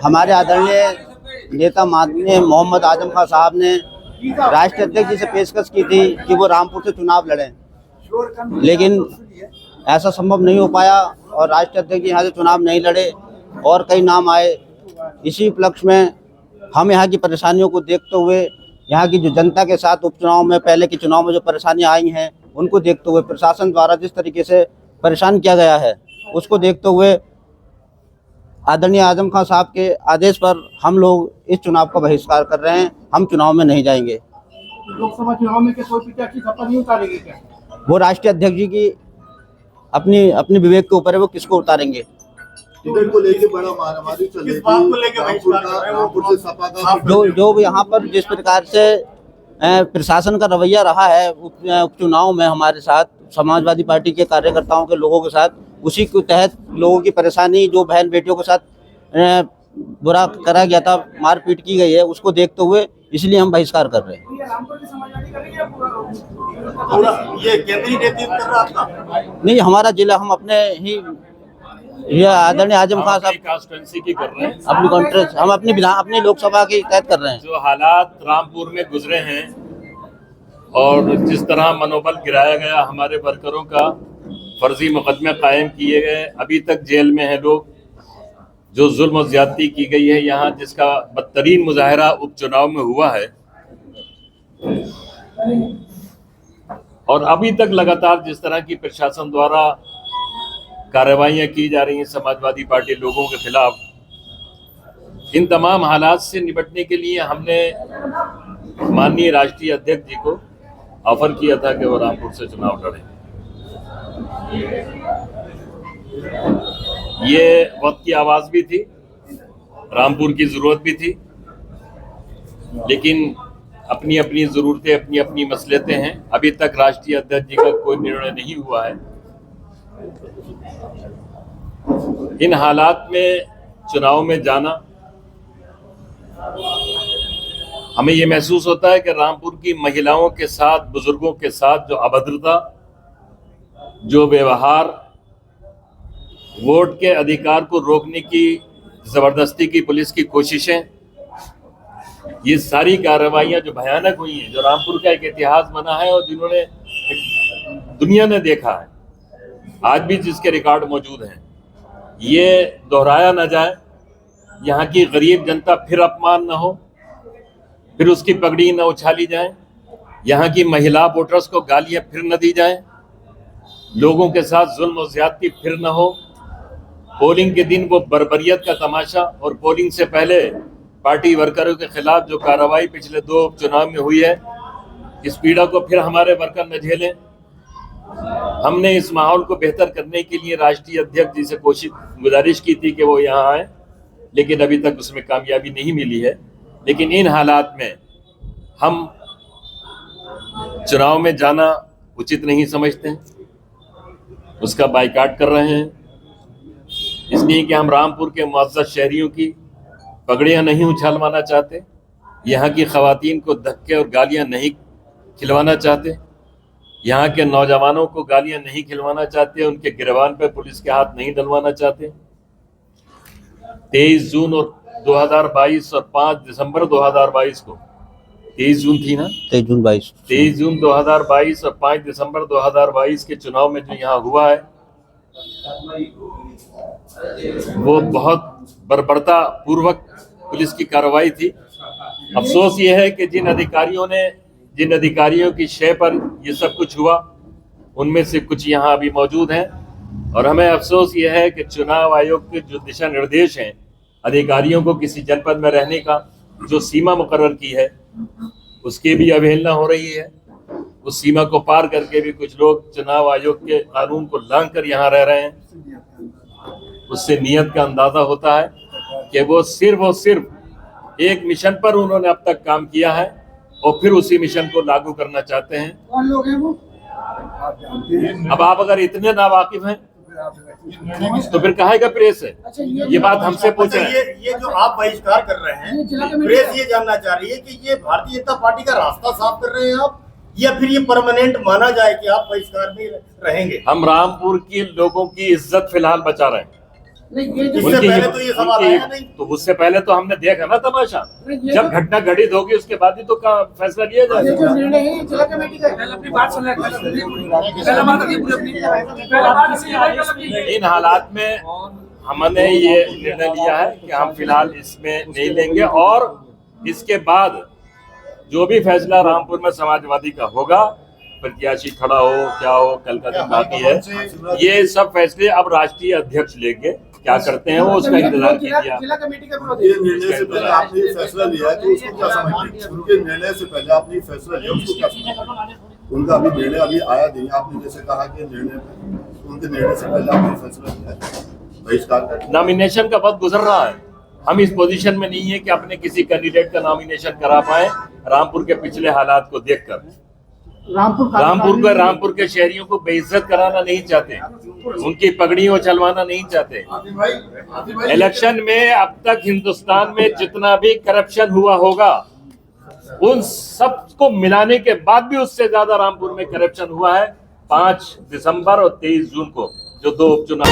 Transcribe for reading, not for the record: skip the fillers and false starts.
हमारे आदरणीय नेता माननीय मोहम्मद आजम खान साहब ने राष्ट्रीय अध्यक्ष जी से पेशकश की थी कि वो रामपुर से चुनाव लड़ें, लेकिन ऐसा संभव नहीं हो पाया और राष्ट्रीय अध्यक्ष जी यहाँ से चुनाव नहीं लड़े और कई नाम आए। इसी उपलक्ष्य में हम यहाँ की परेशानियों को देखते हुए, यहाँ की जो जनता के साथ उपचुनाव में, पहले के चुनाव में जो परेशानियाँ आई हैं, उनको देखते हुए, प्रशासन द्वारा जिस तरीके से परेशान किया गया है, उसको देखते हुए आदरणीय आजम खान साहब के आदेश पर हम लोग इस चुनाव का बहिष्कार कर रहे हैं। हम चुनाव में नहीं जाएंगे। लोकसभा चुनाव में क्या कोई प्रत्याशी सपा नहीं उतारेंगे क्या? वो राष्ट्रीय अध्यक्ष जी की अपनी विवेक के ऊपर है, वो किसको उतारेंगे। टिकट को लेके बड़ा मारामारी चल रही थी, रामपुर से सपा का जो यहाँ पर जिस प्रकार से प्रशासन का रवैया रहा है उपचुनाव में हमारे साथ, समाजवादी पार्टी के कार्यकर्ताओं के लोगों के साथ, उसी के तहत लोगों की परेशानी, जो बहन बेटियों के साथ बुरा करा गया था, मारपीट की गई है, उसको देखते हुए इसलिए हम बहिष्कार कर रहे हैं। ये केंद्रीय नेतृत्व कर रहा आपका? नहीं, हमारा जिला, हम अपने ही आदरणीय आजम खान साहब कॉन्स्टिट्यूंसी की कर रहे हैं, अपनी कॉन्फ्रेंस, हम अपनी लोकसभा की तहत कर रहे हैं। जो हालात रामपुर में गुजरे हैं और जिस तरह मनोबल गिराया गया हमारे वर्करों का, फर्जी मुकदमे कायम किए गए, अभी तक जेल में हैं लोग, जो जुल्म और ज्यादती की गई है यहाँ, जिसका बदतरीन मुजाहरा उपचुनाव में हुआ है, और अभी तक लगातार जिस तरह की प्रशासन द्वारा कार्रवाइयाँ की जा रही हैं समाजवादी पार्टी लोगों के खिलाफ, इन तमाम हालात से निपटने के लिए हमने माननीय राष्ट्रीय अध्यक्ष जी को ऑफर किया था कि वो रामपुर से चुनाव लड़ें। ये वक्त की आवाज़ भी थी, रामपुर की ज़रूरत भी थी, लेकिन अपनी अपनी ज़रूरतें, अपनी अपनी मसलतें हैं। अभी तक राष्ट्रीय अध्यक्ष जी का कोई निर्णय नहीं हुआ है। इन हालात में चुनाव में जाना, हमें ये महसूस होता है कि रामपुर की महिलाओं के साथ, बुजुर्गों के साथ जो अभद्रता, जो व्यवहार, वोट के अधिकार को रोकने की जबरदस्ती की पुलिस की कोशिशें, ये सारी कार्रवाइयां जो भयानक हुई हैं, जो रामपुर का एक इतिहास बना है और जिन्होंने दुनिया ने देखा है, आज भी जिसके रिकॉर्ड मौजूद हैं, ये दोहराया न जाए। यहाँ की गरीब जनता फिर अपमान न हो, फिर उसकी पगड़ी न उछाली जाए, यहाँ की महिला वोटर्स को गालियाँ फिर न दी जाए, लोगों के साथ जुल्म और ज्यादती फिर न हो। पोलिंग के दिन वो बर्बरियत का तमाशा और पोलिंग से पहले पार्टी वर्करों के खिलाफ जो कार्रवाई पिछले 2 चुनाव में हुई है, इस पीड़ा को फिर हमारे वर्कर न झेलें। हमने इस माहौल को बेहतर करने के लिए राष्ट्रीय अध्यक्ष जी से गुजारिश की थी कि वो यहाँ आए, लेकिन अभी तक उसमें कामयाबी नहीं मिली है। लेकिन इन हालात में हम चुनाव में जाना उचित नहीं समझते हैं, उसका बाइकाट कर रहे हैं, इसलिए कि हम रामपुर के मुअज़्ज़ज़ शहरियों की पगड़ियाँ नहीं उछालवाना चाहते, यहाँ की ख़वातीन को धक्के और गालियाँ नहीं खिलवाना चाहते, यहाँ के नौजवानों को गालियाँ नहीं खिलवाना चाहते, उनके गिरबान पर पुलिस के हाथ नहीं डलवाना चाहते। 23 जून और 2022 और 5 दिसंबर 2022 को, 23 जून थी ना, 23 जून 2022 और 5 दिसंबर 2022 के चुनाव में जो यहाँ हुआ है, वो बहुत बर्बरता पूर्वक पुलिस की कार्रवाई थी। अफसोस ये है कि जिन अधिकारियों की शय पर ये सब कुछ हुआ, उनमें से कुछ यहाँ अभी मौजूद हैं, और हमें अफसोस ये है कि चुनाव आयोग के जो दिशा निर्देश हैं, अधिकारियों को किसी जनपद में रहने का जो सीमा मुकर्रर की है, उसकी भी अवहेलना हो रही है। उस सीमा को पार करके भी कुछ लोग चुनाव आयोग के कानून को लांघ कर यहाँ रह रहे हैं। उससे नीयत का अंदाजा होता है कि वो सिर्फ एक मिशन पर उन्होंने अब तक काम किया है और फिर उसी मिशन को लागू करना चाहते हैं। कौन लोग हैं वो? अब आप अगर इतने नावाकिफ हैं तो फिर कहेगा प्रेस है। अच्छा, ये बात हमसे पूछे। ये जो आप बहिष्कार कर रहे हैं, प्रेस ये जानना चाह रही है कि ये भारतीय जनता पार्टी का रास्ता साफ कर रहे हैं आप, या फिर ये परमानेंट माना जाए कि आप बहिष्कार में रहेंगे? हम रामपुर के लोगों की इज्जत फिलहाल बचा रहे हैं। नहीं, ये जो इससे पहले तो ये सवाल आया नहीं। तो उससे पहले तो हमने देखा ना तमाशा, ये जब घटना घटित होगी उसके बाद ही तो का फैसला लिया ये जाएगा। जो निर्णय है ये जिला कमेटी का है। अपनी बात सुन इन हालात में हमने ये निर्णय लिया है कि हम फिलहाल इसमें नहीं लेंगे और इसके बाद जो भी फैसला रामपुर में समाजवादी का होगा, प्रत्याशी खड़ा हो क्या हो, कल का दिन बाकी है, ये सब फैसले अब राष्ट्रीय अध्यक्ष लेंगे। क्या करते हैं वो उसका इंतजार कीजिए आप। जिला कमेटी का विरोध ये है। निर्णय से पहले आपने ये फैसला लिया है तो उसको क्या समझते हैं? उनके निर्णय से पहले आपने ये फैसला लिया उसको क्या समझते हैं? उनका अभी निर्णय अभी आया नहीं, आपने जैसे कहा कि निर्णय उनके निर्णय से पहले आपने फैसला लिया है बहिष्कार का। नॉमिनेशन का वक्त गुजर रहा है, हम इस पोजीशन में नहीं है कि अपने किसी कैंडिडेट का नॉमिनेशन करा पाए रामपुर के पिछले हालात को देखकर। रामपुर के शहरियों को बेइज्जत कराना नहीं चाहते, उनकी पगड़ियों चलवाना नहीं चाहते। इलेक्शन में अब तक हिंदुस्तान में जितना भी करप्शन हुआ होगा उन सब को मिलाने के बाद भी उससे ज्यादा रामपुर में करप्शन हुआ है 5 दिसंबर और 23 जून को जो 2 उपचुनाव।